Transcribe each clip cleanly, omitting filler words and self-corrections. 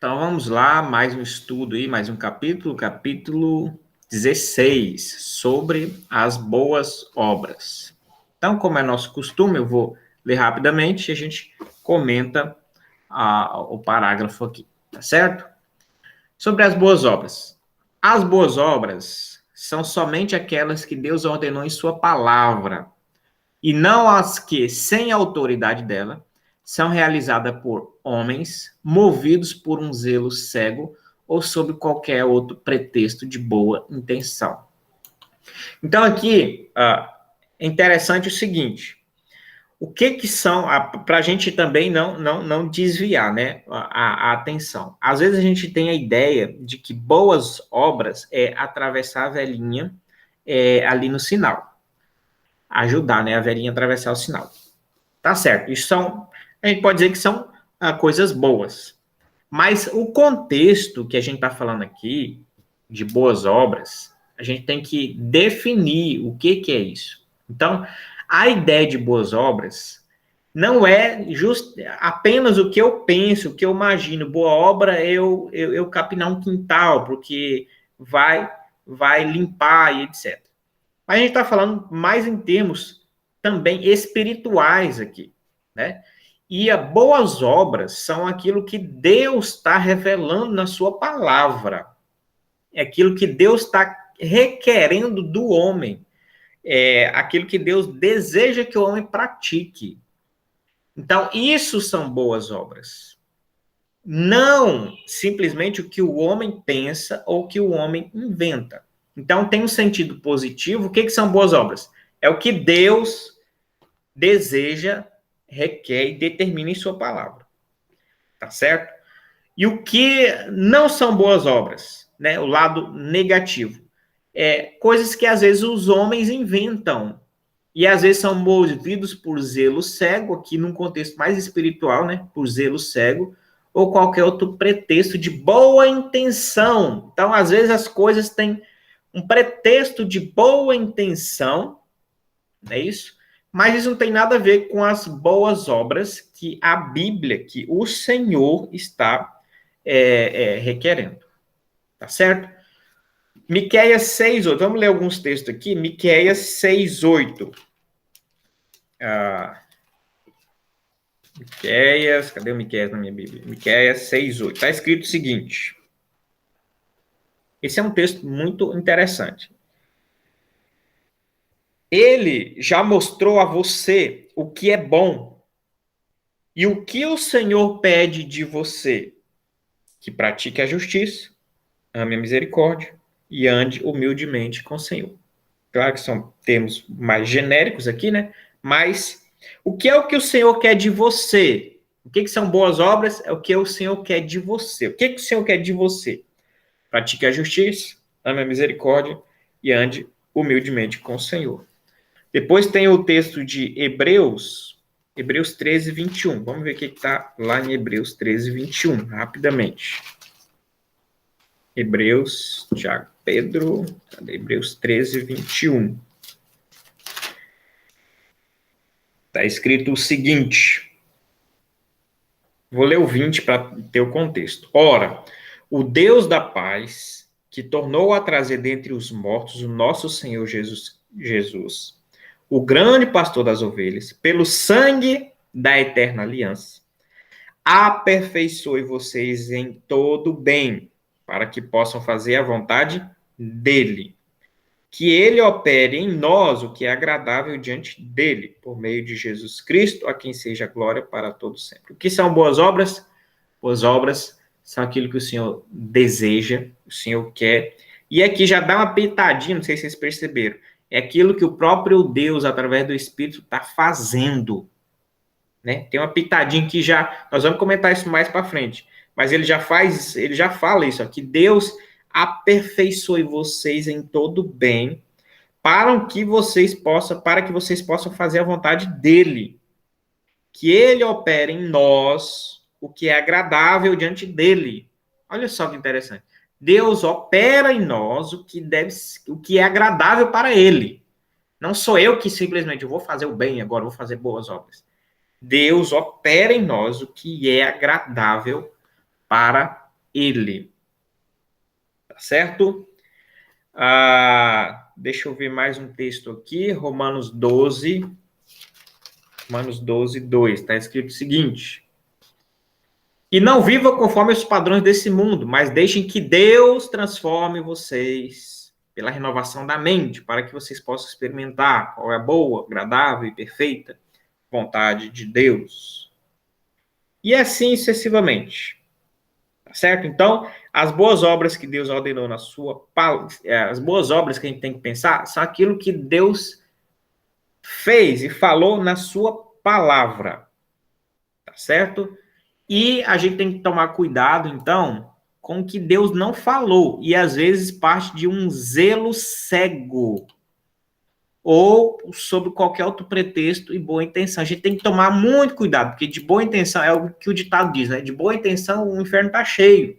Então vamos lá, mais um estudo aí, mais um capítulo 16, sobre as boas obras. Então, como é nosso costume, eu vou ler rapidamente e a gente comenta o parágrafo aqui, tá certo? Sobre as boas obras. As boas obras são somente aquelas que Deus ordenou em sua palavra, e não as que, sem a autoridade dela, são realizadas por homens movidos por um zelo cego ou sob qualquer outro pretexto de boa intenção. Então aqui é interessante o seguinte: o que são, para a gente também não desviar, né, a atenção. Às vezes a gente tem a ideia de que boas obras é atravessar a velhinha ali no sinal, ajudar, né, a velhinha a atravessar o sinal. Tá certo, a gente pode dizer que são coisas boas. Mas o contexto que a gente está falando aqui, de boas obras, a gente tem que definir o que é isso. Então, a ideia de boas obras não é apenas o que eu penso, o que eu imagino. Boa obra é eu capinar um quintal, porque vai limpar e etc. Mas a gente está falando mais em termos também espirituais aqui, né? E as boas obras são aquilo que Deus está revelando na sua palavra. É aquilo que Deus está requerendo do homem. É aquilo que Deus deseja que o homem pratique. Então, isso são boas obras. Não simplesmente o que o homem pensa ou o que o homem inventa. Então, tem um sentido positivo. O que são boas obras? É o que Deus deseja, requer e determina em sua palavra. Tá certo? E o que não são boas obras, né? O lado negativo. Coisas que às vezes os homens inventam. E às vezes são movidos por zelo cego, aqui num contexto mais espiritual, né? Por zelo cego, ou qualquer outro pretexto de boa intenção. Então, às vezes as coisas têm um pretexto de boa intenção, não é isso? Mas isso não tem nada a ver com as boas obras que a Bíblia, que o Senhor está requerendo. Tá certo? Miqueias 6:8. Vamos ler alguns textos aqui. Miqueias 6:8. Miqueias, cadê o Miqueias na minha Bíblia? Miqueias 6:8. Está escrito o seguinte. Esse é um texto muito interessante. Ele já mostrou a você o que é bom. E o que o Senhor pede de você? Que pratique a justiça, ame a misericórdia e ande humildemente com o Senhor. Claro que são termos mais genéricos aqui, né? Mas o que é o que o Senhor quer de você? O que são boas obras? É o que o Senhor quer de você. O que o Senhor quer de você? Pratique a justiça, ame a misericórdia e ande humildemente com o Senhor. Depois tem o texto de Hebreus 13:21. Vamos ver o que está lá em Hebreus 13:21, rapidamente. Hebreus, Tiago, Pedro, cadê? Hebreus 13:21. Está escrito o seguinte. Vou ler o 20 para ter o contexto. Ora, o Deus da paz, que tornou a trazer dentre os mortos o nosso Senhor Jesus, o grande pastor das ovelhas, pelo sangue da eterna aliança, aperfeiçoe vocês em todo bem, para que possam fazer a vontade dele. Que ele opere em nós o que é agradável diante dele, por meio de Jesus Cristo, a quem seja glória para todos sempre. O que são boas obras? Boas obras são aquilo que o Senhor deseja, o Senhor quer. E aqui já dá uma pitadinha, não sei se vocês perceberam. É aquilo que o próprio Deus, através do Espírito, está fazendo. Né? Tem uma pitadinha que já... Nós vamos comentar isso mais para frente. Mas ele já fala isso, ó, que Deus aperfeiçoe vocês em todo bem, para que vocês possam fazer a vontade dele. Que ele opere em nós o que é agradável diante dele. Olha só que interessante. Deus opera em nós o que é agradável para ele. Não sou eu que simplesmente vou fazer o bem agora, vou fazer boas obras. Deus opera em nós o que é agradável para ele. Tá certo? Deixa eu ver mais um texto aqui, Romanos 12, 2, está escrito o seguinte: e não vivam conforme os padrões desse mundo, mas deixem que Deus transforme vocês pela renovação da mente, para que vocês possam experimentar qual é a boa, agradável e perfeita vontade de Deus. E assim sucessivamente. Tá certo? Então, as boas obras que Deus ordenou na sua as boas obras que a gente tem que pensar são aquilo que Deus fez e falou na sua palavra. Tá certo? E a gente tem que tomar cuidado, então, com o que Deus não falou. E às vezes parte de um zelo cego. Ou sobre qualquer outro pretexto e boa intenção. A gente tem que tomar muito cuidado, porque de boa intenção, é o que o ditado diz, né? De boa intenção, o inferno está cheio.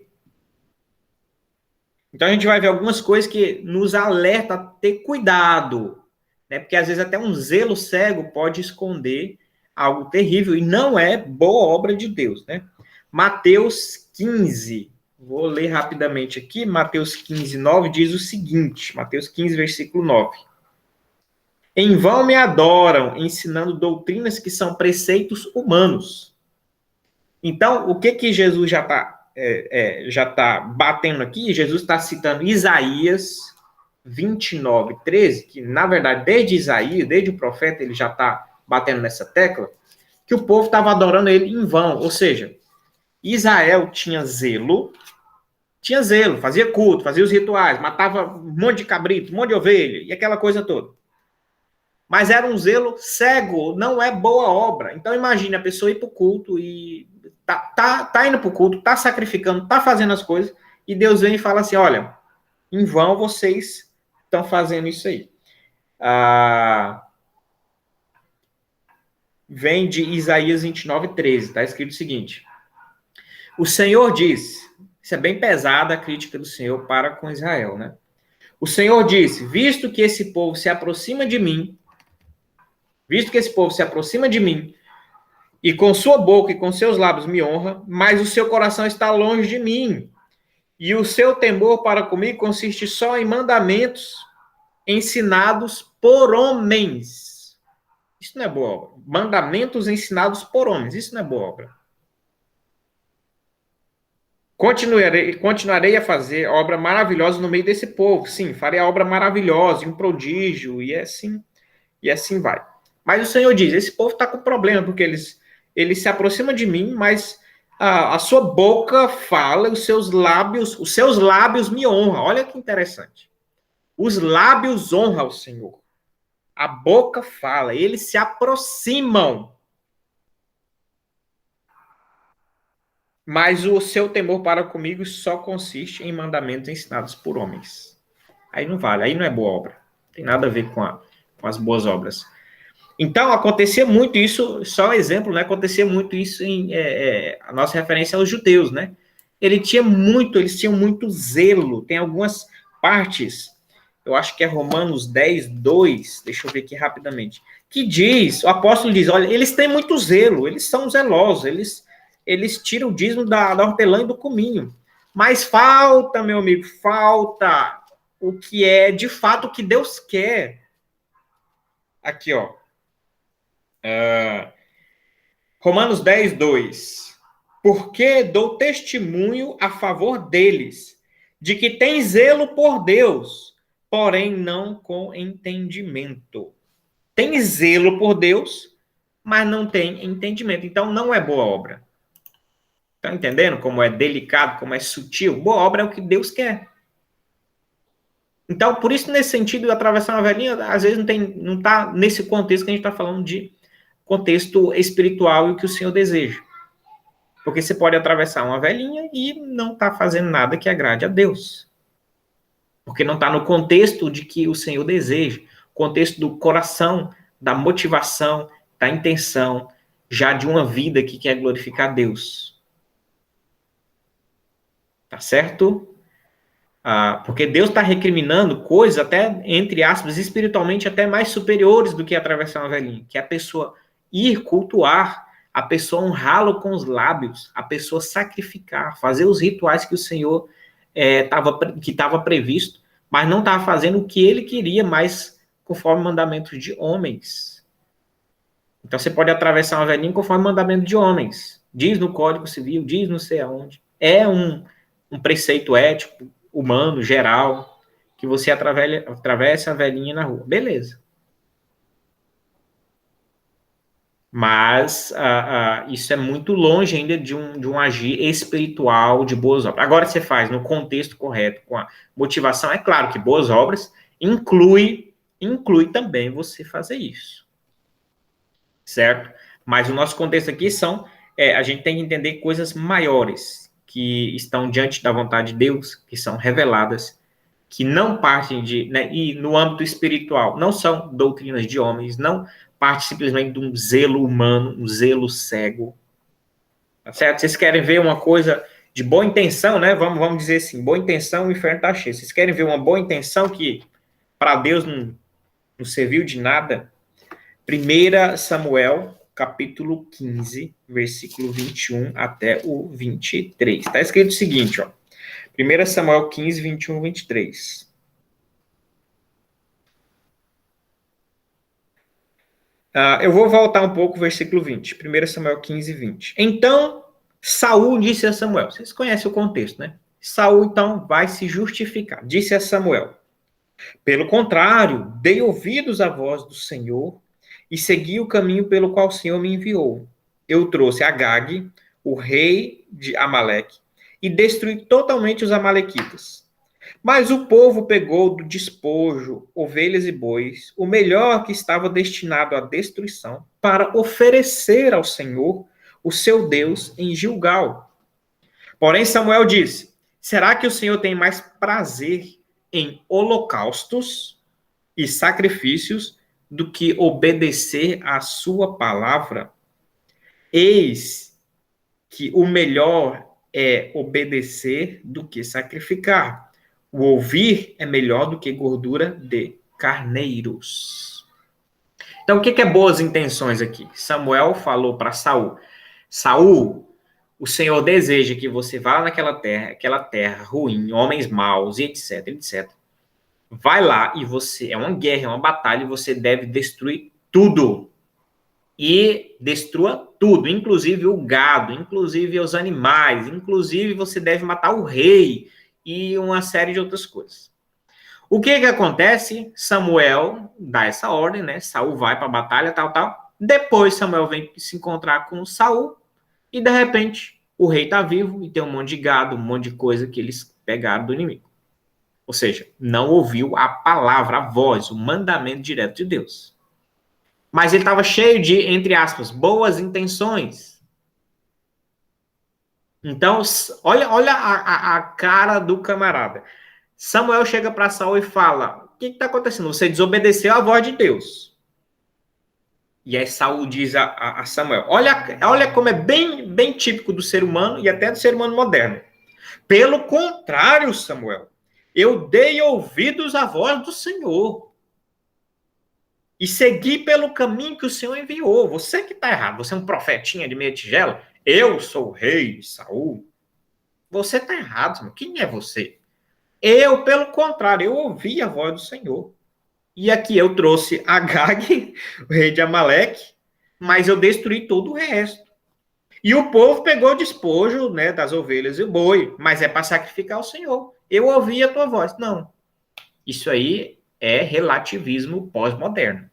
Então a gente vai ver algumas coisas que nos alerta a ter cuidado, né? Porque às vezes até um zelo cego pode esconder algo terrível e não é boa obra de Deus, né? Mateus 15, vou ler rapidamente aqui, Mateus 15, 9 diz o seguinte, Mateus 15, versículo 9. Em vão me adoram, ensinando doutrinas que são preceitos humanos. Então, o que Jesus já está batendo aqui? Jesus está citando Isaías 29, 13, que, na verdade, desde Isaías, desde o profeta, ele já está batendo nessa tecla, que o povo estava adorando ele em vão. Ou seja, Israel tinha zelo, fazia culto, fazia os rituais, matava um monte de cabrito, um monte de ovelha, e aquela coisa toda. Mas era um zelo cego, não é boa obra. Então imagine a pessoa ir para o culto e tá indo para o culto, tá sacrificando, tá fazendo as coisas, e Deus vem e fala assim, olha, em vão vocês estão fazendo isso aí. Vem de Isaías 29, 13, está escrito o seguinte, o Senhor diz, isso é bem pesada a crítica do Senhor para com Israel, né? O Senhor disse, visto que esse povo se aproxima de mim, e com sua boca e com seus lábios me honra, mas o seu coração está longe de mim. E o seu temor para comigo consiste só em mandamentos ensinados por homens. Isso não é boa obra. Mandamentos ensinados por homens. Isso não é boa obra. Continuarei a fazer obra maravilhosa no meio desse povo. Sim, farei a obra maravilhosa, um prodígio, e assim vai. Mas o Senhor diz, esse povo está com problema, porque eles se aproximam de mim, mas a sua boca fala, os seus lábios me honram. Olha que interessante. Os lábios honram o Senhor. A boca fala, eles se aproximam. Mas o seu temor para comigo só consiste em mandamentos ensinados por homens. Aí não vale, aí não é boa obra. Não tem nada a ver com as boas obras. Então, acontecia muito isso, só um exemplo, né? Acontecia muito isso a nossa referência aos judeus, né? Eles tinham muito zelo. Tem algumas partes, eu acho que é Romanos 10, 2, deixa eu ver aqui rapidamente, que diz, o apóstolo diz, olha, eles têm muito zelo, eles são zelosos, eles tiram o dízimo da hortelã e do cominho. Mas falta, meu amigo, falta o que é, de fato, o que Deus quer. Aqui, ó. Romanos 10, 2. Porque dou testemunho a favor deles, de que tem zelo por Deus, porém não com entendimento. Tem zelo por Deus, mas não tem entendimento. Então não é boa obra. Tá entendendo como é delicado, como é sutil? Boa obra é o que Deus quer. Então, por isso, nesse sentido, atravessar uma velhinha, às vezes não está nesse contexto que a gente está falando de contexto espiritual e o que o Senhor deseja. Porque você pode atravessar uma velhinha e não está fazendo nada que agrade a Deus. Porque não está no contexto de que o Senhor deseja, contexto do coração, da motivação, da intenção, já de uma vida que quer glorificar Deus. Tá certo? Porque Deus está recriminando coisas até, entre aspas, espiritualmente até mais superiores do que atravessar uma velhinha, que é a pessoa ir cultuar a pessoa honrá-lo com os lábios, a pessoa sacrificar, fazer os rituais que o Senhor estava previsto, mas não estava fazendo o que ele queria, mas conforme mandamentos de homens. Então você pode atravessar uma velhinha conforme mandamento de homens. Diz no Código Civil, diz não sei aonde. É um preceito ético, humano, geral, que você atravessa a velhinha na rua. Beleza. Mas isso é muito longe ainda de um agir espiritual de boas obras. Agora você faz no contexto correto, com a motivação. É claro que boas obras inclui também você fazer isso. Certo? Mas o nosso contexto aqui a gente tem que entender coisas maiores que estão diante da vontade de Deus, que são reveladas, que não partem e no âmbito espiritual, não são doutrinas de homens, não parte simplesmente de um zelo humano, um zelo cego. Tá certo? Vocês querem ver uma coisa de boa intenção, né? Vamos dizer assim, boa intenção, o inferno está cheio. Vocês querem ver uma boa intenção que para Deus não serviu de nada? 1 Samuel, capítulo 15, versículo 21 até o 23. Está escrito o seguinte, ó. 1 Samuel 15, 21, 23. Eu vou voltar um pouco, versículo 20. 1 Samuel 15, 20. Então, Saul disse a Samuel. Vocês conhecem o contexto, né? Saul, então, vai se justificar. Disse a Samuel. Pelo contrário, dei ouvidos à voz do Senhor e segui o caminho pelo qual o Senhor me enviou. Eu trouxe Agag, o rei de Amaleque, e destruí totalmente os amalequitas. Mas o povo pegou do despojo ovelhas e bois, o melhor que estava destinado à destruição, para oferecer ao Senhor, o seu Deus, em Gilgal. Porém, Samuel disse: será que o Senhor tem mais prazer em holocaustos e sacrifícios do que obedecer à sua palavra? Eis que o melhor é obedecer do que sacrificar. O ouvir é melhor do que gordura de carneiros. Então, o que é boas intenções aqui? Samuel falou para Saul: Saul, o Senhor deseja que você vá naquela terra, aquela terra ruim, homens maus e etc, etc. Vai lá e você, é uma guerra, é uma batalha, e você deve destruir tudo. E destrua tudo, inclusive o gado, inclusive os animais, inclusive você deve matar o rei e uma série de outras coisas. O que acontece? Samuel dá essa ordem, né? Saul vai para a batalha, tal, tal. Depois Samuel vem se encontrar com Saul e de repente o rei está vivo e tem um monte de gado, um monte de coisa que eles pegaram do inimigo. Ou seja, não ouviu a palavra, a voz, o mandamento direto de Deus. Mas ele estava cheio de, entre aspas, boas intenções. Então, olha a cara do camarada. Samuel chega para Saul e fala: o que está acontecendo? Você desobedeceu a voz de Deus. E aí Saul diz a Samuel: olha como é bem típico do ser humano e até do ser humano moderno. Pelo contrário, Samuel, eu dei ouvidos à voz do Senhor e segui pelo caminho que o Senhor enviou. Você que está errado, você é um profetinha de meia tigela, eu sou o rei de Saul. Você está errado, Senhor. Quem é você? Eu, pelo contrário, eu ouvi a voz do Senhor. E aqui eu trouxe Agag, o rei de Amaleque, mas eu destruí todo o resto. E o povo pegou o despojo, né, das ovelhas e o boi, mas é para sacrificar o Senhor. Eu ouvi a tua voz. Não. Isso aí é relativismo pós-moderno.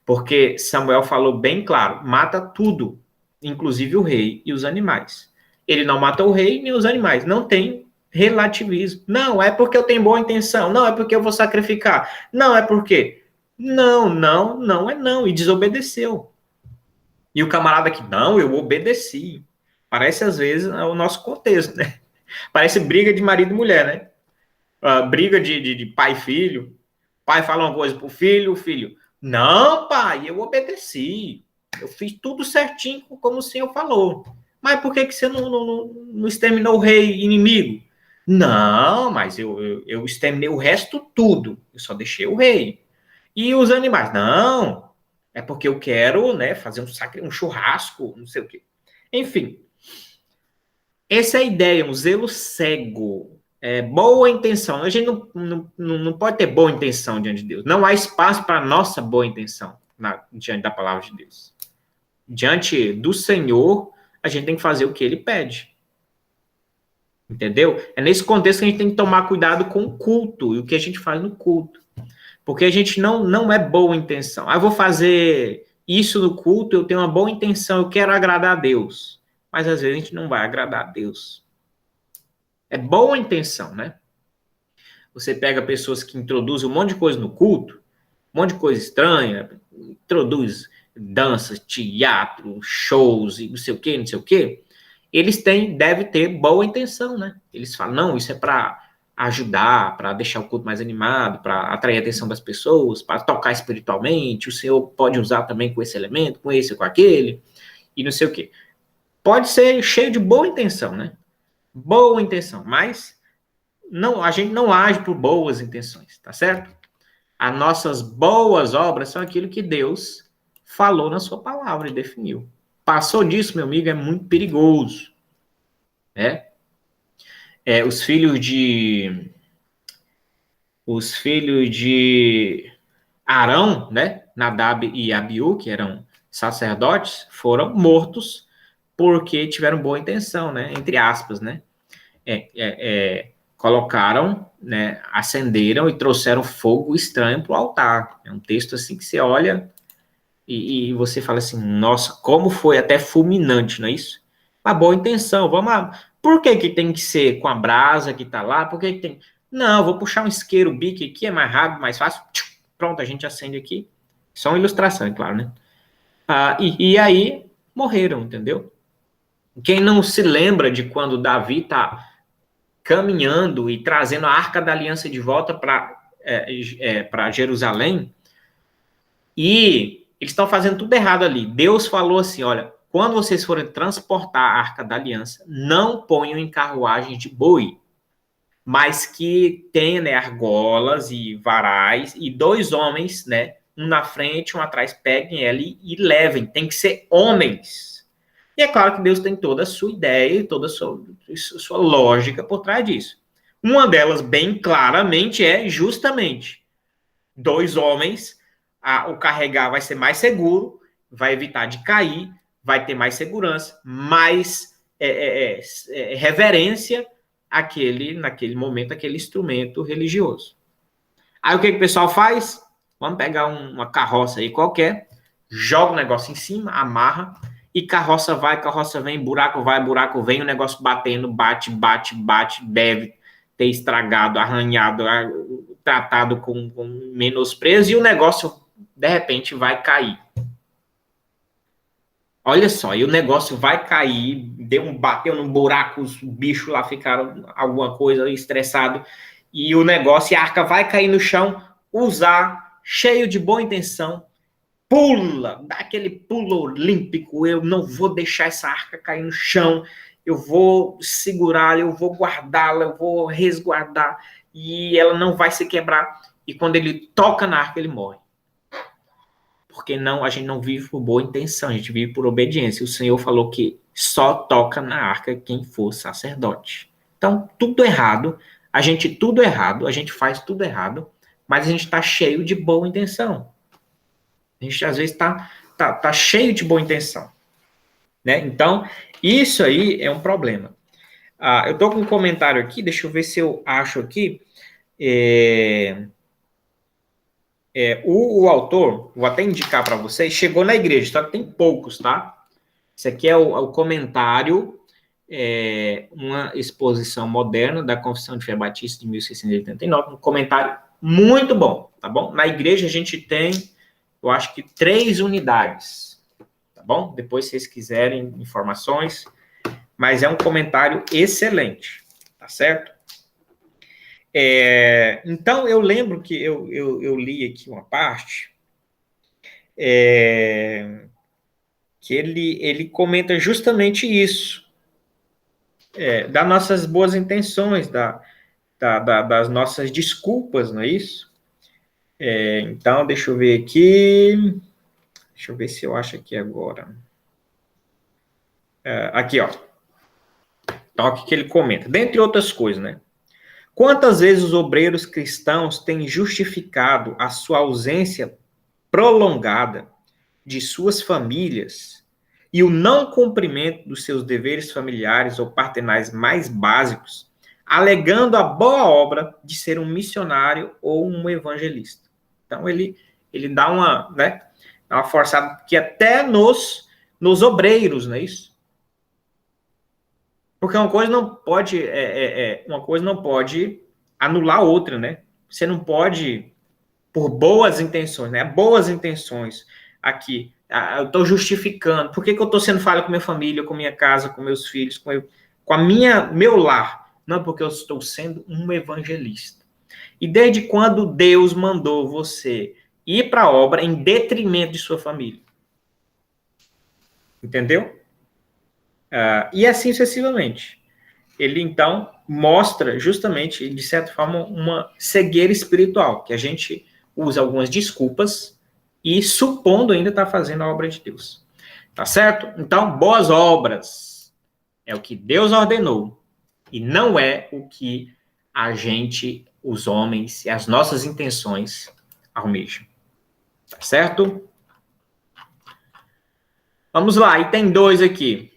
Porque Samuel falou bem claro, mata tudo, inclusive o rei e os animais. Ele não mata o rei nem os animais, não tem relativismo. Não, é porque eu tenho boa intenção, não, é porque eu vou sacrificar, não, é porque... Não é não, e desobedeceu. E o camarada que, não, eu obedeci. Parece, às vezes, o nosso contexto, né? Parece briga de marido e mulher, né? Briga de pai e filho. Pai fala uma coisa pro filho, o filho... Não, pai, eu obedeci. Eu fiz tudo certinho como o senhor falou. Mas por que você não exterminou o rei inimigo? Não, mas eu exterminei o resto tudo. Eu só deixei o rei. E os animais? Não. É porque eu quero, né, fazer um churrasco, não sei o quê. Enfim, essa é a ideia, um zelo cego. Boa intenção. A gente não pode ter boa intenção diante de Deus. Não há espaço para nossa boa intenção diante da palavra de Deus. Diante do Senhor, a gente tem que fazer o que ele pede. Entendeu? É nesse contexto que a gente tem que tomar cuidado com o culto e o que a gente faz no culto. Porque a gente não é boa intenção. Eu vou fazer isso no culto, eu tenho uma boa intenção, eu quero agradar a Deus. Mas às vezes a gente não vai agradar a Deus. É boa intenção, né? Você pega pessoas que introduzem um monte de coisa no culto, um monte de coisa estranha, introduz danças, teatro, shows e não sei o quê, não sei o quê. Eles devem ter boa intenção, né? Eles falam, não, isso é para ajudar, para deixar o culto mais animado, para atrair a atenção das pessoas, para tocar espiritualmente, o Senhor pode usar também com esse elemento, com esse, com aquele, e não sei o quê. Pode ser cheio de boa intenção, né? Boa intenção, mas não, a gente não age por boas intenções, tá certo? As nossas boas obras são aquilo que Deus falou na sua palavra e definiu. Passou disso, meu amigo, é muito perigoso, né? Os filhos de Arão, né? Nadab e Abiú, que eram sacerdotes, foram mortos porque tiveram boa intenção, né? Entre aspas, né? Colocaram, né? Acenderam e trouxeram fogo estranho para o altar. É um texto assim que você olha e você fala assim, nossa, como foi até fulminante, não é isso? Uma boa intenção, vamos lá. Por que tem que ser com a brasa que tá lá? Por que tem... Não, vou puxar um isqueiro bique aqui, é mais rápido, mais fácil. Pronto, a gente acende aqui. Só uma ilustração, é claro, né? E aí, morreram, entendeu? Quem não se lembra de quando Davi tá caminhando e trazendo a Arca da Aliança de volta para Jerusalém, e eles estão fazendo tudo errado ali. Deus falou assim, olha, quando vocês forem transportar a Arca da Aliança, não ponham em carruagens de boi, mas que tenha, né, argolas e varais, e 2 homens, né, um na frente, um atrás, peguem ela e levem. Tem que ser homens. E é claro que Deus tem toda a sua ideia e toda a sua lógica por trás disso. Uma delas, bem claramente, é justamente 2 homens, o carregar vai ser mais seguro, vai evitar de cair, vai ter mais segurança, mais reverência naquele momento, aquele instrumento religioso. Aí o que o pessoal faz? Vamos pegar uma carroça aí qualquer, joga o negócio em cima, amarra, e carroça vai, carroça vem, buraco vai, buraco vem, o negócio batendo, bate, deve ter estragado, arranhado, tratado com menosprezo, e o negócio, de repente, vai cair. Olha só, e o negócio vai cair, bateu num buraco, os bichos lá ficaram alguma coisa estressado, e o negócio, e a arca vai cair no chão, usar, cheio de boa intenção, pula, dá aquele pulo olímpico, eu não vou deixar essa arca cair no chão, eu vou segurá-la, eu vou guardá-la, eu vou resguardar, e ela não vai se quebrar, e quando ele toca na arca, ele morre. Porque a gente não vive por boa intenção, a gente vive por obediência. O Senhor falou que só toca na arca quem for sacerdote. Então, tudo errado, a gente faz tudo errado, mas a gente está cheio de boa intenção. A gente, às vezes, tá cheio de boa intenção. Né? Então, isso aí é um problema. Eu estou com um comentário aqui, deixa eu ver se eu acho aqui. O autor, vou até indicar para vocês, chegou na igreja, só que tem poucos, tá? Esse aqui é o comentário, uma exposição moderna da Confissão de Fé Batista de 1689, um comentário muito bom, tá bom? Na igreja a gente tem, eu acho que 3 unidades, tá bom? Depois, se vocês quiserem informações, mas é um comentário excelente, tá certo? Então, eu lembro que eu li aqui uma parte que ele comenta justamente isso, das nossas boas intenções, das nossas desculpas, não é isso? Então, deixa eu ver aqui. Deixa eu ver se eu acho aqui agora. Aqui, ó. Toque que ele comenta. Dentre outras coisas, né? Quantas vezes os obreiros cristãos têm justificado a sua ausência prolongada de suas famílias e o não cumprimento dos seus deveres familiares ou paternais mais básicos, alegando a boa obra de ser um missionário ou um evangelista. Então, ele dá uma forçada que até nos obreiros, não é isso? Porque uma coisa não pode anular a outra, né? Você não pode, por boas intenções, né? Boas intenções aqui. Eu estou justificando. Por que eu estou sendo falho com minha família, com minha casa, com meus filhos, com meu lar? Não, porque eu estou sendo um evangelista. E desde quando Deus mandou você ir para a obra em detrimento de sua família? Entendeu? E assim sucessivamente. Ele, então, mostra justamente, de certa forma, uma cegueira espiritual, que a gente usa algumas desculpas e supondo ainda estar fazendo a obra de Deus. Tá certo? Então, boas obras é o que Deus ordenou e não é o que a gente, os homens e as nossas intenções almejam. Tá certo? Vamos lá, e tem 2 aqui.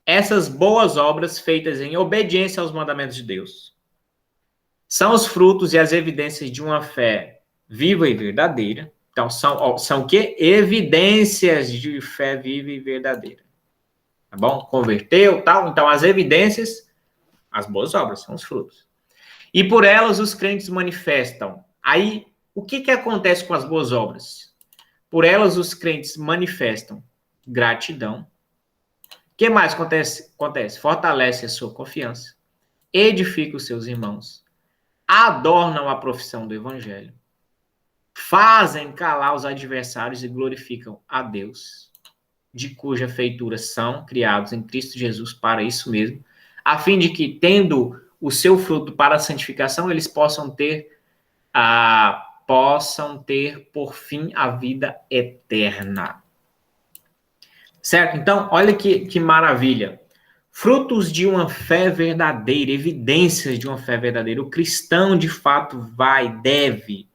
Essas boas obras feitas em obediência aos mandamentos de Deus são os frutos e as evidências de uma fé viva e verdadeira. Então, são o quê? Evidências de fé viva e verdadeira. Tá bom? Converteu, tal. Então, as evidências, as boas obras, são os frutos. E por elas os crentes manifestam. Aí, o que acontece com as boas obras? Por elas os crentes manifestam gratidão. O que mais acontece? Fortalece a sua confiança, edifica os seus irmãos, adornam a profissão do evangelho, fazem calar os adversários e glorificam a Deus, de cuja feitura são criados em Cristo Jesus para isso mesmo, a fim de que, tendo o seu fruto para a santificação, eles possam ter por fim a vida eterna. Certo? Então, olha que maravilha. Frutos de uma fé verdadeira, evidências de uma fé verdadeira. O cristão, de fato, deve,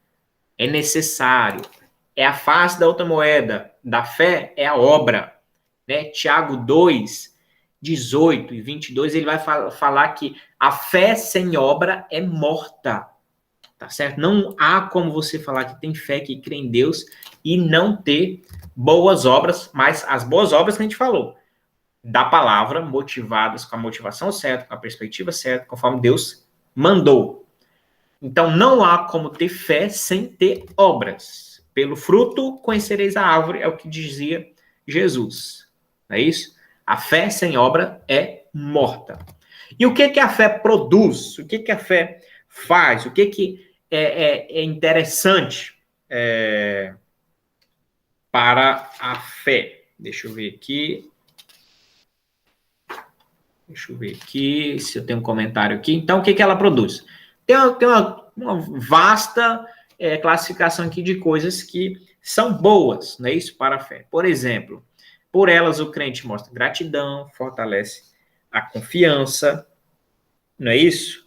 é necessário. É a face da outra moeda. Da fé é a obra. Né? Tiago 2, 18 e 22, ele vai falar que a fé sem obra é morta. Tá certo? Não há como você falar que tem fé, que crê em Deus e não ter boas obras, mas as boas obras que a gente falou, da palavra, motivadas com a motivação certa, com a perspectiva certa, conforme Deus mandou. Então, não há como ter fé sem ter obras. Pelo fruto conhecereis a árvore, é o que dizia Jesus. Não é isso? A fé sem obra é morta. E o que a fé produz? O que a fé faz? O que é interessante para a fé? Deixa eu ver aqui. Deixa eu ver aqui se eu tenho um comentário aqui. Então, o que ela produz? Tem uma vasta classificação aqui de coisas que são boas, não é isso? Para a fé. Por exemplo, por elas o crente mostra gratidão, fortalece a confiança, não é isso?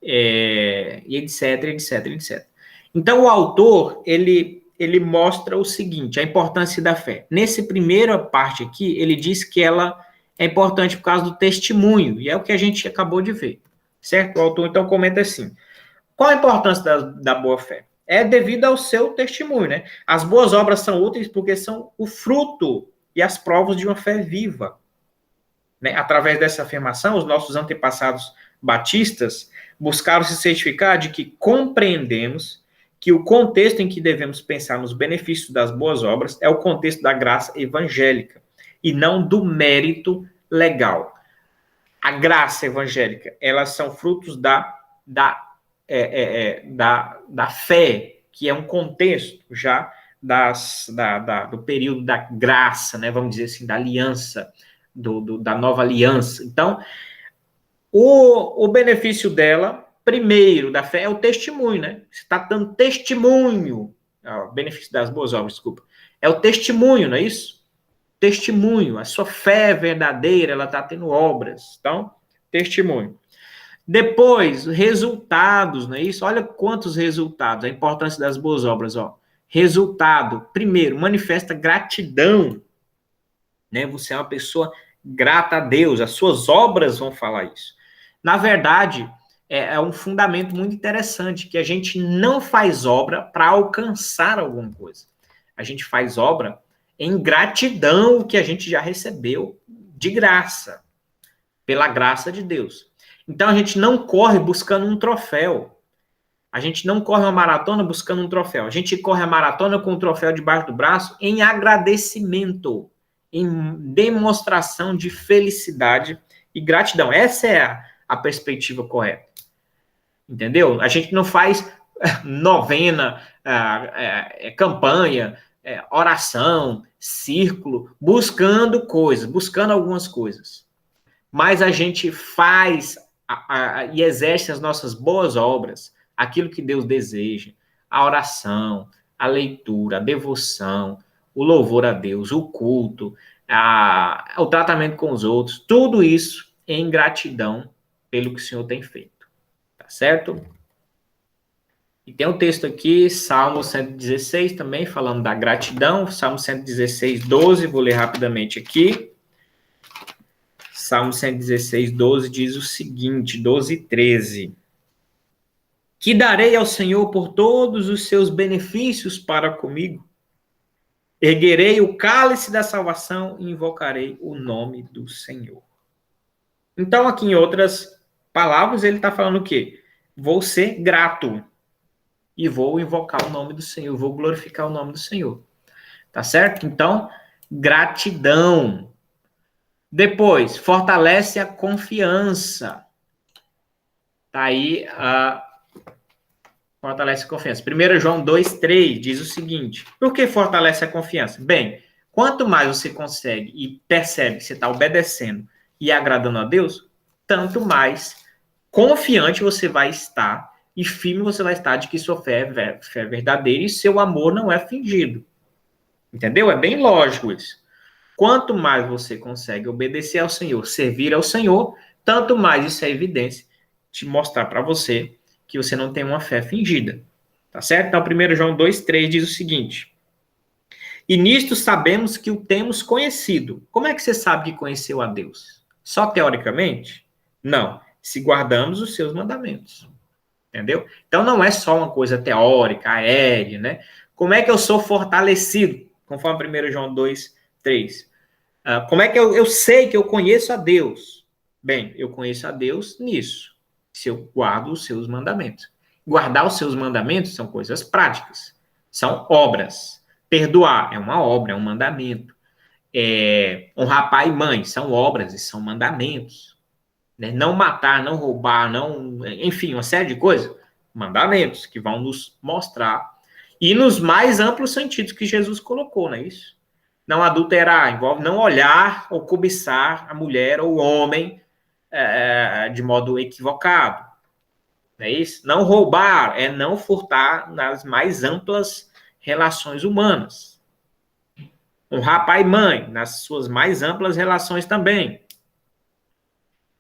E etc, etc, etc. Então, o autor, ele mostra o seguinte, a importância da fé. Nessa primeira parte aqui, ele diz que ela é importante por causa do testemunho, e é o que a gente acabou de ver, certo? O autor, então, comenta assim, qual a importância da boa fé? É devido ao seu testemunho, né? As boas obras são úteis porque são o fruto e as provas de uma fé viva. Né? Através dessa afirmação, os nossos antepassados batistas buscaram se certificar de que compreendemos que o contexto em que devemos pensar nos benefícios das boas obras é o contexto da graça evangélica e não do mérito legal. A graça evangélica, elas são frutos da fé, que é um contexto já do período da graça, né? Vamos dizer assim, da aliança, da nova aliança. Então, o benefício dela, primeiro, da fé, é o testemunho, né? Você está dando testemunho, benefício das boas obras, desculpa, É o testemunho, não é isso? Testemunho. A sua fé é verdadeira, ela está tendo obras. Então, testemunho. Depois, resultados, não é isso? Olha quantos resultados, a importância das boas obras, ó. Resultado, primeiro, manifesta gratidão, né? Você é uma pessoa grata a Deus, as suas obras vão falar isso. Na verdade, é um fundamento muito interessante, que a gente não faz obra para alcançar alguma coisa. A gente faz obra em gratidão ao que a gente já recebeu de graça, pela graça de Deus. Então a gente não corre buscando um troféu. A gente não corre uma maratona buscando um troféu. A gente corre a maratona com o troféu debaixo do braço em agradecimento, em demonstração de felicidade e gratidão. Essa é a perspectiva correta. Entendeu? A gente não faz novena, campanha, oração, círculo, buscando coisas, buscando algumas coisas. Mas a gente faz e exerce as nossas boas obras, aquilo que Deus deseja, a oração, a leitura, a devoção, o louvor a Deus, o culto, o tratamento com os outros, tudo isso em gratidão pelo que o Senhor tem feito. Tá certo? E tem um texto aqui, Salmo 116 também, falando da gratidão, Salmo 116, 12, vou ler rapidamente aqui. Salmo 116, 12 diz o seguinte, 12 e 13. Que darei ao Senhor por todos os seus benefícios para comigo? Erguerei o cálice da salvação e invocarei o nome do Senhor. Então, aqui em outras palavras, ele está falando o quê? Vou ser grato e vou invocar o nome do Senhor, vou glorificar o nome do Senhor. Tá certo? Então, gratidão. Depois, fortalece a confiança. Tá aí, fortalece a confiança. 1 João 2,3 diz o seguinte: por que fortalece a confiança? Bem, quanto mais você consegue e percebe que você está obedecendo e agradando a Deus, tanto mais confiante você vai estar e firme você vai estar de que sua fé é verdadeira e seu amor não é fingido. Entendeu? É bem lógico isso. Quanto mais você consegue obedecer ao Senhor, servir ao Senhor, tanto mais isso é evidência de mostrar para você que você não tem uma fé fingida. Tá certo? Então, 1 João 2,3 diz o seguinte: e nisto sabemos que o temos conhecido. Como é que você sabe que conheceu a Deus? Só teoricamente? Não. Se guardamos os seus mandamentos. Entendeu? Então, não é só uma coisa teórica, aérea, né? Como é que eu sou fortalecido? Conforme 1 João 2,3. Como é que eu sei que eu conheço a Deus? Bem, eu conheço a Deus nisso, se eu guardo os seus mandamentos. Guardar os seus mandamentos são coisas práticas, são obras. Perdoar é uma obra, é um mandamento. Honrar pai e mãe são obras e são mandamentos. Né? Não matar, não roubar, não, enfim, uma série de coisas, mandamentos que vão nos mostrar. E nos mais amplos sentidos que Jesus colocou, não é isso? Não adulterar, envolve não olhar ou cobiçar a mulher ou o homem de modo equivocado. Não é isso? Não roubar é não furtar nas mais amplas relações humanas. Honrar pai e mãe nas suas mais amplas relações também.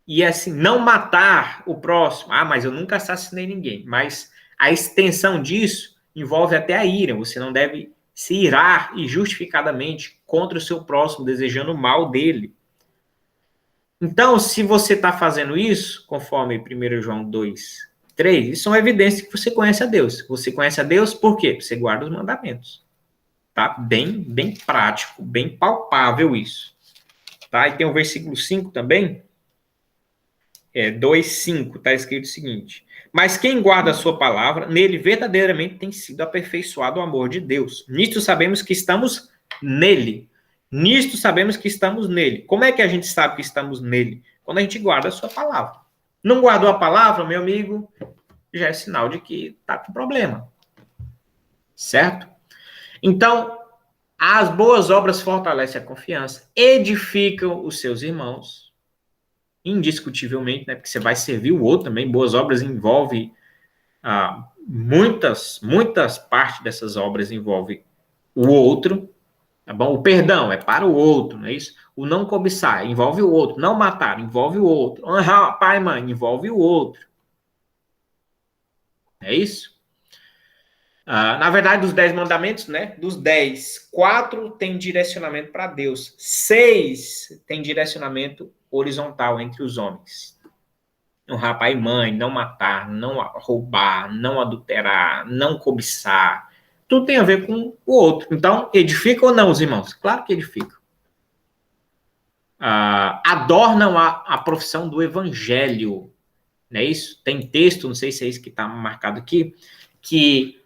E assim, não matar o próximo. Mas eu nunca assassinei ninguém. Mas a extensão disso envolve até a ira. Você não deve se irar injustificadamente contra o seu próximo, desejando o mal dele. Então, se você está fazendo isso, conforme 1 João 2,3, isso é uma evidência que você conhece a Deus. Você conhece a Deus por quê? Você guarda os mandamentos. Tá? Bem prático, bem palpável isso. Tá? E tem o versículo 5 também. 2,5, está escrito o seguinte: mas quem guarda a sua palavra, nele verdadeiramente tem sido aperfeiçoado o amor de Deus. Nisto sabemos que estamos nele. Nisto sabemos que estamos nele. Como é que a gente sabe que estamos nele? Quando a gente guarda a sua palavra. Não guardou a palavra, meu amigo, já é sinal de que está com problema. Certo? Então, as boas obras fortalecem a confiança, edificam os seus irmãos, indiscutivelmente, né? Porque você vai servir o outro também. Boas obras envolvem muitas partes dessas obras envolvem o outro, Tá bom? O perdão é para o outro, não é isso? O não cobiçar envolve o outro. Não matar envolve o outro. Honrar pai e mãe envolve o outro. É isso? Na verdade, dos 10 mandamentos, né? Dos 10, 4 tem direcionamento para Deus. 6 tem direcionamento horizontal entre os homens. Honrar pai e mãe, não matar, não roubar, não adulterar, não cobiçar. Tudo tem a ver com o outro. Então, edifica ou não os irmãos? Claro que edifica. Adornam a profissão do evangelho. Não é isso? Tem texto, não sei se é isso que está marcado aqui, que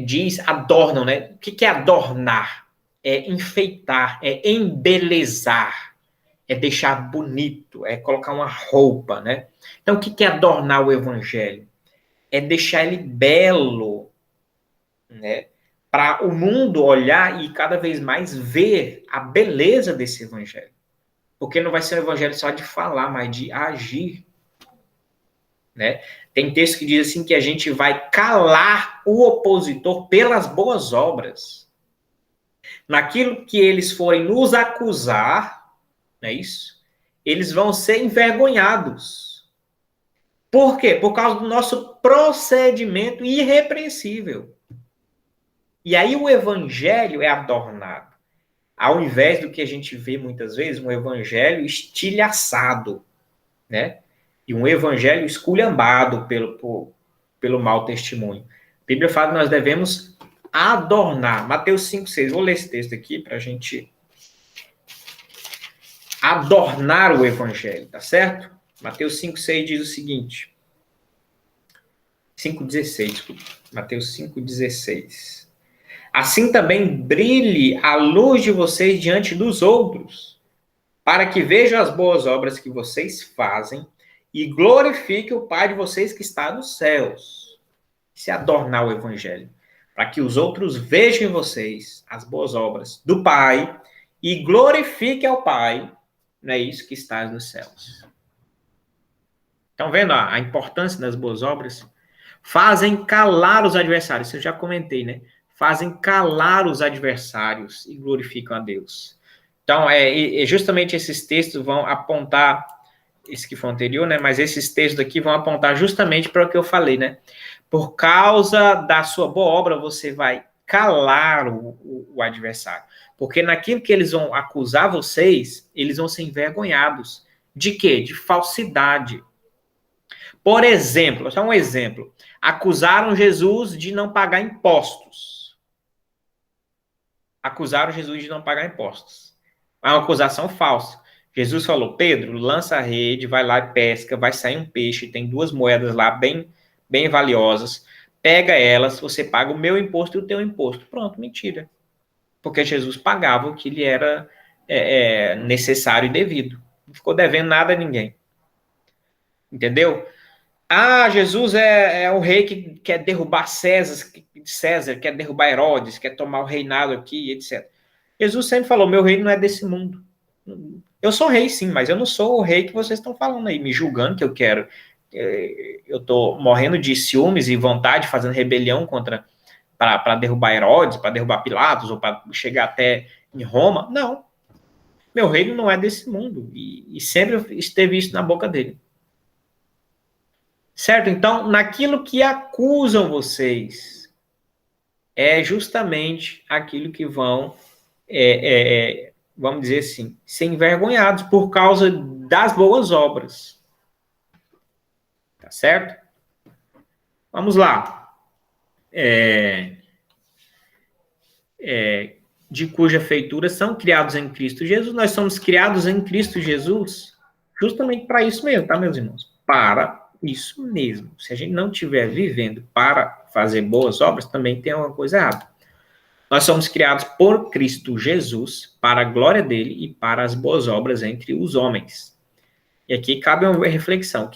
diz adornam, né? O que é adornar? É enfeitar, é embelezar, é deixar bonito, é colocar uma roupa, né? Então, o que é adornar o evangelho? É deixar ele belo, né? Para o mundo olhar e cada vez mais ver a beleza desse evangelho. Porque não vai ser um evangelho só de falar, mas de agir. Né? Tem texto que diz assim que a gente vai calar o opositor pelas boas obras. Naquilo que eles forem nos acusar, não é isso? Eles vão ser envergonhados. Por quê? Por causa do nosso procedimento irrepreensível. E aí o evangelho é adornado. Ao invés do que a gente vê muitas vezes, um evangelho estilhaçado, né? E um evangelho esculhambado pelo mau testemunho. A Bíblia fala que nós devemos adornar. Mateus 5,6. Vou ler esse texto aqui para a gente adornar o evangelho, tá certo? Mateus 5,6 diz o seguinte. 5,16, desculpa. Mateus 5,16. Assim também brilhe a luz de vocês diante dos outros, para que vejam as boas obras que vocês fazem e glorifique o Pai de vocês que está nos céus. Se adornar o evangelho, para que os outros vejam em vocês as boas obras do Pai e glorifique ao Pai, não é isso, que está nos céus. Estão vendo a importância das boas obras? Fazem calar os adversários, isso eu já comentei, né? Fazem calar os adversários e glorificam a Deus. Então, justamente esses textos vão apontar, esse que foi anterior, né? Mas esses textos aqui vão apontar justamente para o que eu falei, né? Por causa da sua boa obra, você vai calar o adversário. Porque naquilo que eles vão acusar vocês, eles vão ser envergonhados. De quê? De falsidade. Por exemplo, só um exemplo. Acusaram Jesus de não pagar impostos. Acusaram Jesus de não pagar impostos. É uma acusação falsa. Jesus falou, Pedro, lança a rede, vai lá e pesca, vai sair um peixe, tem 2 moedas lá bem valiosas, pega elas, você paga o meu imposto e o teu imposto. Pronto, mentira. Porque Jesus pagava o que lhe era necessário e devido. Não ficou devendo nada a ninguém. Entendeu? Jesus é o rei que quer derrubar César, quer derrubar Herodes, quer tomar o reinado aqui, etc. Jesus sempre falou, meu reino não é desse mundo. Eu sou rei, sim, mas eu não sou o rei que vocês estão falando aí, me julgando que eu quero. Eu estou morrendo de ciúmes e vontade, fazendo rebelião para derrubar Herodes, para derrubar Pilatos, ou para chegar até em Roma. Não. Meu reino não é desse mundo. E sempre esteve isso na boca dele. Certo? Então, naquilo que acusam vocês, é justamente aquilo que vão, vamos dizer assim, ser envergonhados por causa das boas obras. Tá certo? Vamos lá. De cuja feitura são criados em Cristo Jesus. Nós somos criados em Cristo Jesus justamente para isso mesmo, tá, meus irmãos? Para isso mesmo. Se a gente não estiver vivendo para fazer boas obras, também tem alguma coisa errada. Nós somos criados por Cristo Jesus para a glória dele e para as boas obras entre os homens. E aqui cabe uma reflexão.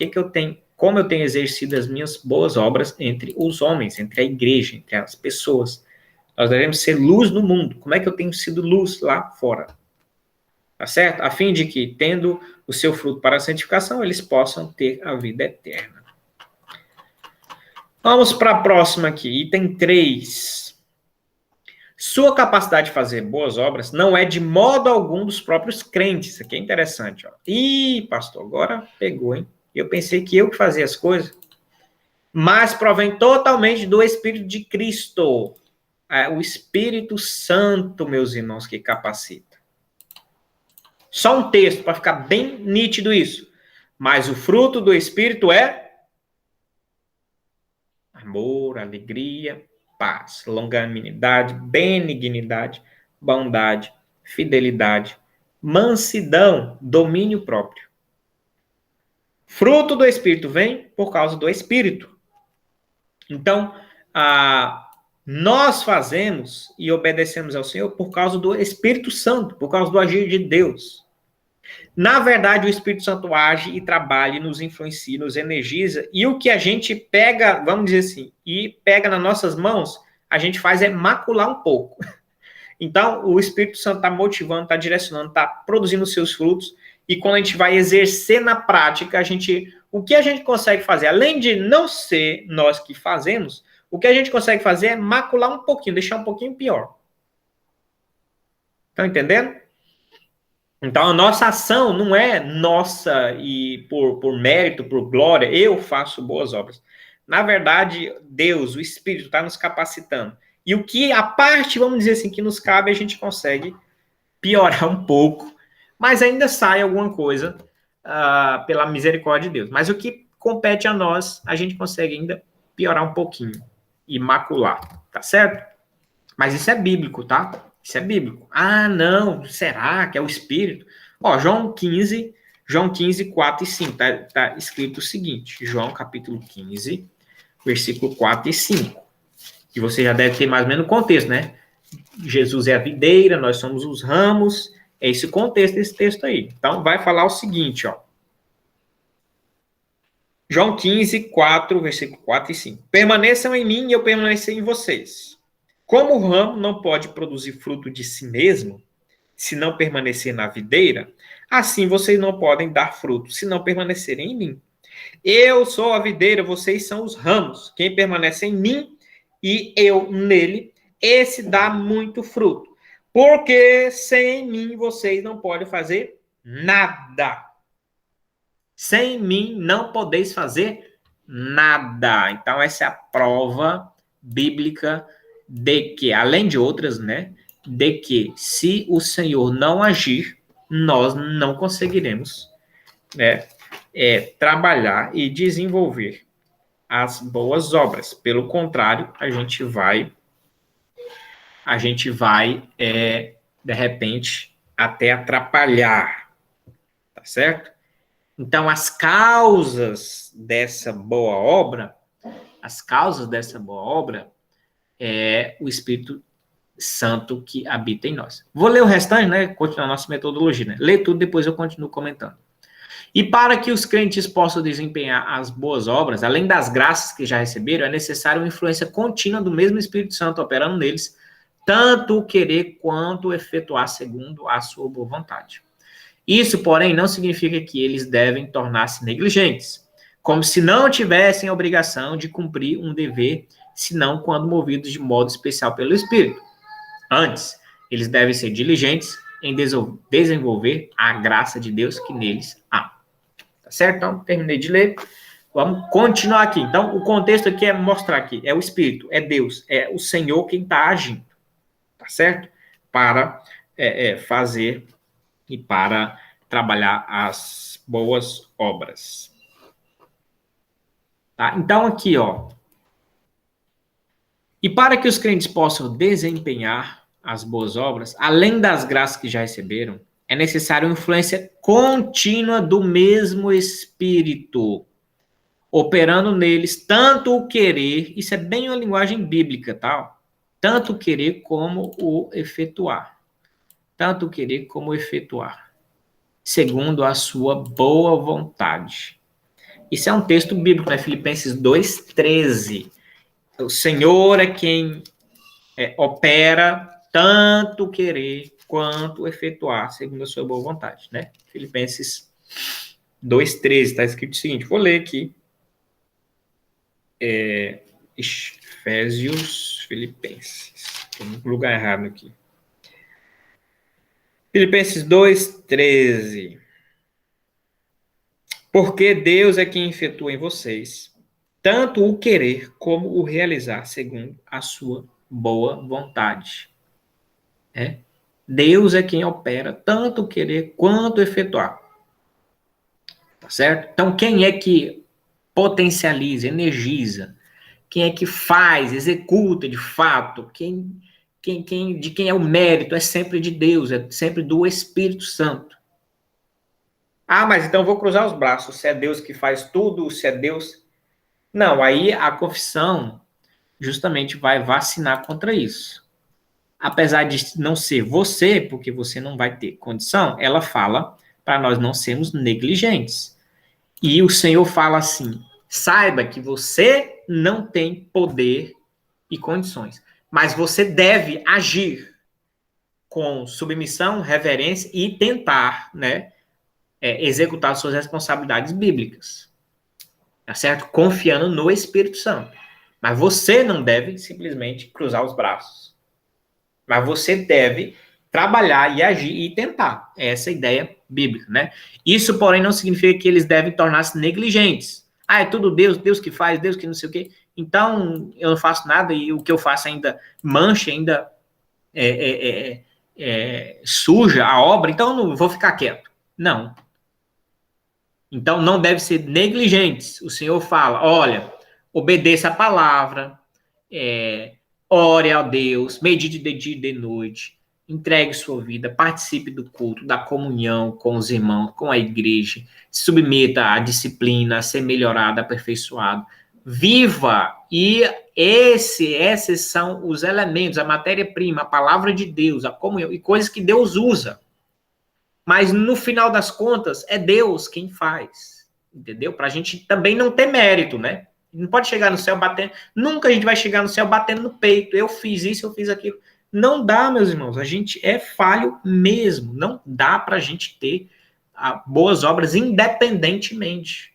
Como eu tenho exercido as minhas boas obras entre os homens, entre a igreja, entre as pessoas? Nós devemos ser luz no mundo. Como é que eu tenho sido luz lá fora? Tá certo? A fim de que, tendo o seu fruto para a santificação, eles possam ter a vida eterna. Vamos para a próxima aqui, item 3. Sua capacidade de fazer boas obras não é de modo algum dos próprios crentes. Isso aqui é interessante. Ó. Ih, pastor, agora pegou, hein? Eu pensei que eu que fazia as coisas. Mas provém totalmente do Espírito de Cristo. É o Espírito Santo, meus irmãos, que capacita. Só um texto para ficar bem nítido isso. Mas o fruto do Espírito é amor, alegria, paz, longanimidade, benignidade, bondade, fidelidade, mansidão, domínio próprio. Fruto do Espírito vem por causa do Espírito. Então, nós fazemos e obedecemos ao Senhor por causa do Espírito Santo, por causa do agir de Deus. Na verdade, o Espírito Santo age e trabalha, nos influencia, nos energiza, e o que a gente pega, vamos dizer assim, e pega nas nossas mãos, a gente faz é macular um pouco. Então, o Espírito Santo está motivando, está direcionando, está produzindo os seus frutos, e quando a gente vai exercer na prática, o que a gente consegue fazer, além de não ser nós que fazemos, o que a gente consegue fazer é macular um pouquinho, deixar um pouquinho pior. Estão entendendo? Então, a nossa ação não é nossa e por mérito, por glória, eu faço boas obras. Na verdade, Deus, o Espírito, está nos capacitando. E o que, a parte, vamos dizer assim, que nos cabe, a gente consegue piorar um pouco, mas ainda sai alguma coisa pela misericórdia de Deus. Mas o que compete a nós, a gente consegue ainda piorar um pouquinho e macular, tá certo? Mas isso é bíblico, tá? Isso é bíblico. Ah, não, será que é o Espírito? Ó, João 15, 4 e 5, tá escrito o seguinte, João capítulo 15, versículo 4 e 5. Que você já deve ter mais ou menos o contexto, né? Jesus é a videira, nós somos os ramos, é esse o contexto desse texto aí. Então, vai falar o seguinte, ó. João 15, 4, versículo 4 e 5. Permaneçam em mim e eu permanecerei em vocês. Como o ramo não pode produzir fruto de si mesmo, se não permanecer na videira, assim vocês não podem dar fruto, se não permanecerem em mim. Eu sou a videira, vocês são os ramos. Quem permanece em mim e eu nele, esse dá muito fruto. Porque sem mim vocês não podem fazer nada. Sem mim não podeis fazer nada. Então, essa é a prova bíblica de que, além de outras, né? De que se o Senhor não agir, nós não conseguiremos, né, trabalhar e desenvolver as boas obras. Pelo contrário, a gente vai, de repente, até atrapalhar, tá certo? Então, as causas dessa boa obra é o Espírito Santo que habita em nós. Vou ler o restante, né? Continuar a nossa metodologia, né? Lê tudo, depois eu continuo comentando. E para que os crentes possam desempenhar as boas obras, além das graças que já receberam, é necessário uma influência contínua do mesmo Espírito Santo operando neles, tanto o querer quanto o efetuar segundo a sua boa vontade. Isso, porém, não significa que eles devem tornar-se negligentes, como se não tivessem a obrigação de cumprir um dever, senão quando movidos de modo especial pelo Espírito. Antes, eles devem ser diligentes em desenvolver a graça de Deus que neles há. Tá certo? Então, terminei de ler. Vamos continuar aqui. Então, o contexto aqui é mostrar que é o Espírito, é Deus, é o Senhor quem está agindo. Tá certo? Para fazer e para trabalhar as boas obras. Tá? Então, aqui, ó. E para que os crentes possam desempenhar as boas obras, além das graças que já receberam, é necessário uma influência contínua do mesmo Espírito, operando neles tanto o querer, isso é bem uma linguagem bíblica, tá? Tanto o querer como o efetuar. Tanto o querer como o efetuar. Segundo a sua boa vontade. Isso é um texto bíblico, né? Filipenses 2:13. O Senhor é quem opera tanto querer quanto efetuar, segundo a sua boa vontade, né? Filipenses 2:13, está escrito o seguinte, vou ler aqui. Efésios, Filipenses. Tem um lugar errado aqui. Filipenses 2:13. Porque Deus é quem efetua em vocês tanto o querer como o realizar segundo a sua boa vontade. É? Deus é quem opera tanto o querer quanto o efetuar. Tá certo? Então, quem é que potencializa, energiza? Quem é que faz, executa de fato? De quem é o mérito? É sempre de Deus, é sempre do Espírito Santo. Ah, mas então eu vou cruzar os braços. Se é Deus que faz tudo, se é Deus. Não, aí a confissão justamente vai vacinar contra isso. Apesar de não ser você, porque você não vai ter condição, ela fala para nós não sermos negligentes. E o Senhor fala assim: saiba que você não tem poder e condições, mas você deve agir com submissão, reverência e tentar, né, executar suas responsabilidades bíblicas, tá certo? Confiando no Espírito Santo. Mas você não deve simplesmente cruzar os braços. Mas você deve trabalhar e agir e tentar. Essa é a ideia bíblica, né? Isso, porém, não significa que eles devem tornar-se negligentes. Ah, é tudo Deus, Deus que faz, Deus que não sei o quê. Então, eu não faço nada e o que eu faço ainda mancha, ainda suja a obra, então eu não vou ficar quieto. Não. Então, não deve ser negligentes. O Senhor fala, olha, obedeça a palavra, ore a Deus, medite de dia e de noite, entregue sua vida, participe do culto, da comunhão com os irmãos, com a igreja, se submeta à disciplina, a ser melhorado, aperfeiçoado. Viva! E esses são os elementos, a matéria-prima, a palavra de Deus, a comunhão, e coisas que Deus usa. Mas no final das contas, é Deus quem faz. Entendeu? Para a gente também não ter mérito, né? Não pode chegar no céu batendo. Nunca a gente vai chegar no céu batendo no peito. Eu fiz isso, eu fiz aquilo. Não dá, meus irmãos. A gente é falho mesmo. Não dá para a gente ter boas obras independentemente.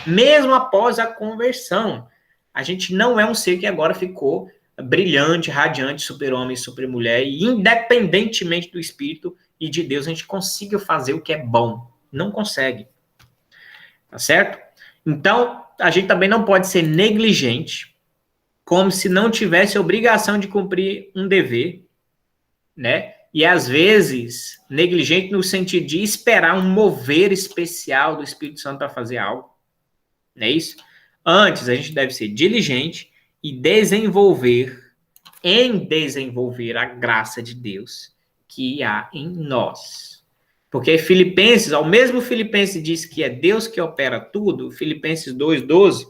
Mesmo após a conversão. A gente não é um ser que agora ficou brilhante, radiante, super-homem, super-mulher. E independentemente do Espírito e de Deus, a gente consiga fazer o que é bom. Não consegue. Tá certo? Então, a gente também não pode ser negligente, como se não tivesse obrigação de cumprir um dever, né? E às vezes, negligente no sentido de esperar um mover especial do Espírito Santo para fazer algo. Não é isso? Antes, a gente deve ser diligente e desenvolver a graça de Deus que há em nós. Porque Filipenses, ao mesmo Filipenses diz que é Deus que opera tudo, Filipenses 2:12,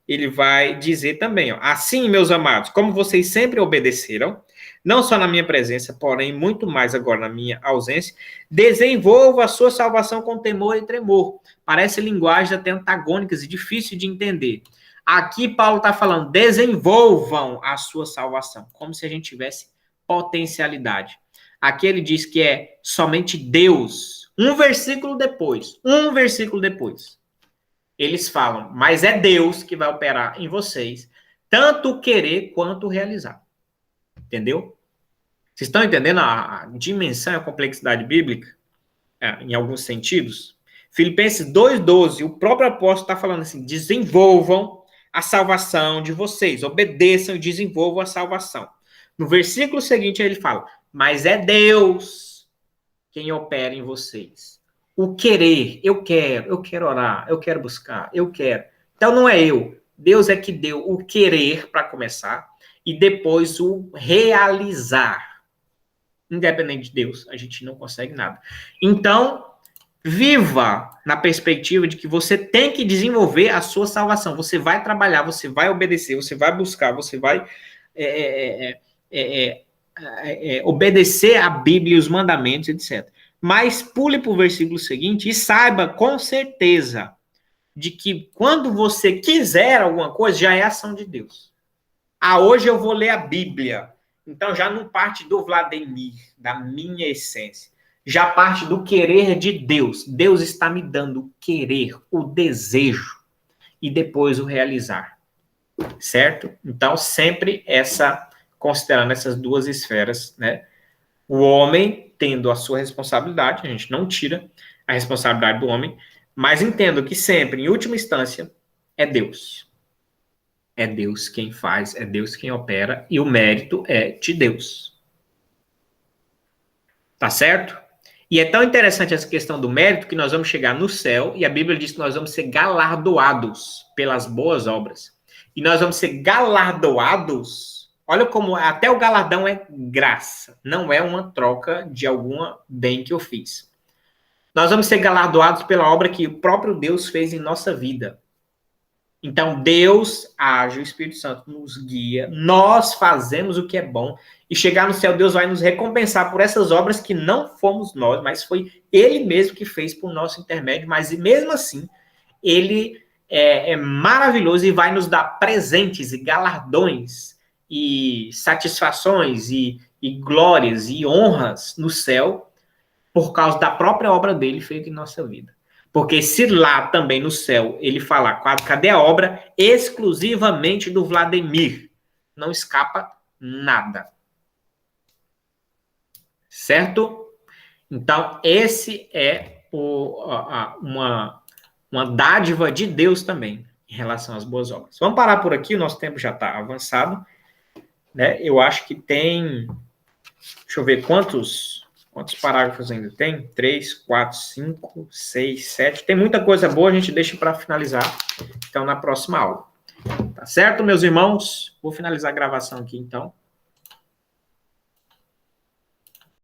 ele vai dizer também, ó, assim, meus amados, como vocês sempre obedeceram, não só na minha presença, porém muito mais agora na minha ausência, desenvolva a sua salvação com temor e tremor. Parece linguagens até antagônicas e difícil de entender. Aqui Paulo está falando, desenvolvam a sua salvação, como se a gente tivesse potencialidade. Aqui ele diz que é somente Deus. Um versículo depois, eles falam, mas é Deus que vai operar em vocês, tanto o querer quanto o realizar. Entendeu? Vocês estão entendendo a dimensão e a complexidade bíblica? Em alguns sentidos? Filipenses 2:12, o próprio apóstolo está falando assim, desenvolvam a salvação de vocês, obedeçam e desenvolvam a salvação. No versículo seguinte ele fala, mas é Deus quem opera em vocês. O querer, eu quero orar, eu quero buscar, eu quero. Então não é eu, Deus é que deu o querer para começar e depois o realizar. Independente de Deus, a gente não consegue nada. Então, viva na perspectiva de que você tem que desenvolver a sua salvação. Você vai trabalhar, você vai obedecer, você vai buscar, você vai obedecer a Bíblia e os mandamentos, etc. Mas pule para o versículo seguinte e saiba com certeza de que quando você quiser alguma coisa, já é ação de Deus. Hoje eu vou ler a Bíblia. Então já não parte do Vladimir, da minha essência. Já parte do querer de Deus. Deus está me dando o querer, o desejo e depois o realizar. Certo? Então sempre essa considerando essas duas esferas, né? O homem tendo a sua responsabilidade, a gente não tira a responsabilidade do homem, mas entendo que sempre, em última instância, é Deus. É Deus quem faz, é Deus quem opera, e o mérito é de Deus. Tá certo? E é tão interessante essa questão do mérito que nós vamos chegar no céu, e a Bíblia diz que nós vamos ser galardoados pelas boas obras. E nós vamos ser galardoados. Olha como até o galardão é graça, não é uma troca de algum bem que eu fiz. Nós vamos ser galardoados pela obra que o próprio Deus fez em nossa vida. Então, Deus age, o Espírito Santo nos guia, nós fazemos o que é bom, e chegar no céu, Deus vai nos recompensar por essas obras que não fomos nós, mas foi Ele mesmo que fez por nosso intermédio, mas mesmo assim, Ele é maravilhoso e vai nos dar presentes e galardões, e satisfações, e glórias, e honras no céu, por causa da própria obra dele feita em nossa vida. Porque se lá também no céu ele falar, cadê a obra exclusivamente do Vladimir? Não escapa nada. Certo? Então, esse é uma dádiva de Deus também em relação às boas obras. Vamos parar por aqui, o nosso tempo já está avançado. Né? Eu acho que tem... Deixa eu ver quantos parágrafos ainda tem? 3, 4, 5, 6, 7. Tem muita coisa boa, a gente deixa para finalizar, então, na próxima aula. Tá certo, meus irmãos? Vou finalizar a gravação aqui, então.